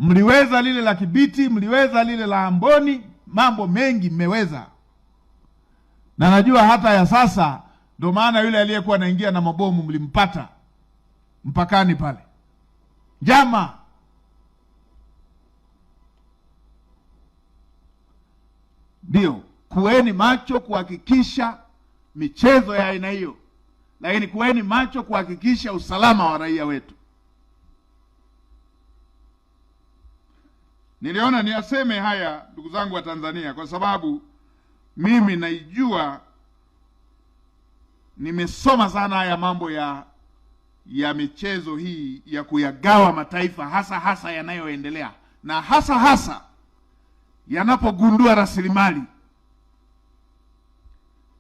Mliweza lile la Kibiti, mliweza lile la Amboni, mambo mengi mmeweza. Na najua hata ya sasa, ndio maana yule aliyekuwa anaingia na mabomu mlimpata mpakani pale. Njama. Ndio, kuweni macho kuhakikisha michezo ya aina hiyo, lakini kuweni macho kuhakikisha usalama wa raia wetu. Niliona niyaseme haya, ndugu zangu wa Tanzania, kwa sababu mimi naijua, nimesoma sana haya mambo ya michezo hii ya kuyagawa mataifa, hasa yanayoendelea, na hasa yanapogundua rasilimali.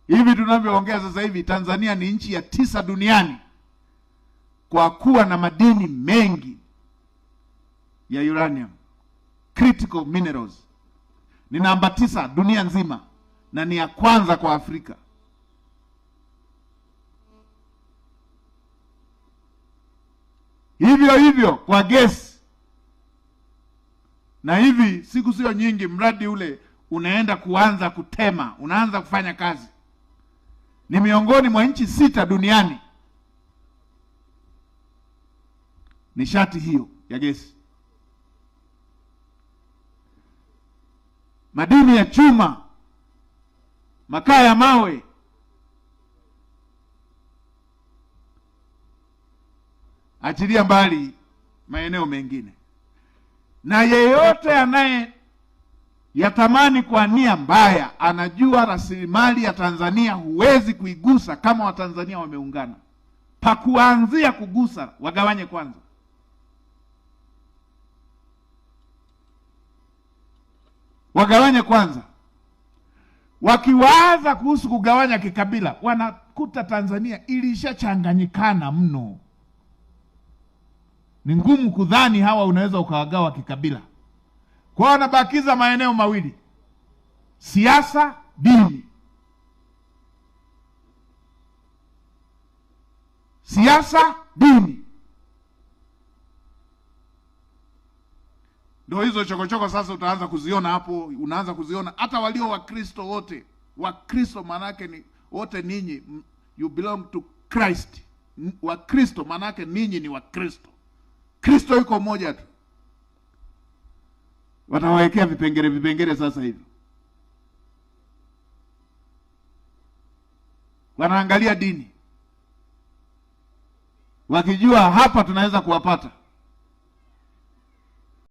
Hivi tunavyoongea sasa hivi, Tanzania ni nchi ya 9 duniani kwa kuwa na madini mengi ya uranium, critical minerals. Ni namba 9 dunia nzima na ni ya kwanza kwa Afrika. Hivyo kwa gesi. Na hivi siku sio nyingi mradi ule unaenda kuanza kutema, unaanza kufanya kazi. Ni miongoni mwa nchi 6 duniani nishati hiyo ya gesi. Madini ya chuma, makaa ya mawe, achilia mbali maeneo mengine. Na yeyote anaye yatamani kwa nia mbaya, anajua rasilimali ya Tanzania huwezi kuigusa kama Watanzania wameungana. Pa kuanzia kugusa, wagawanye kwanza. Wagawanye kwanza. Wakiwaza kuhusu kugawanya kikabila, wanakuta Tanzania ilishachanganyikana mno. Ni ngumu kudhani hawa unaweza ukawagawa kikabila. Kwa wanabakiza maeneo mawili: siasa, dini. Siasa, dini. Ndio hizo chokochoko sasa utaanza kuziona hapo, unaanza kuziona hata walio Wakristo wote. Wakristo manake ni wote ninyi, you belong to Christ. Wakristo manake ninyi ni Wakristo. Kristo yuko mmoja tu. Watawawekea vipengele sasa hivi. Wanaangalia dini, wakijua hapa tunaweza kuwapata.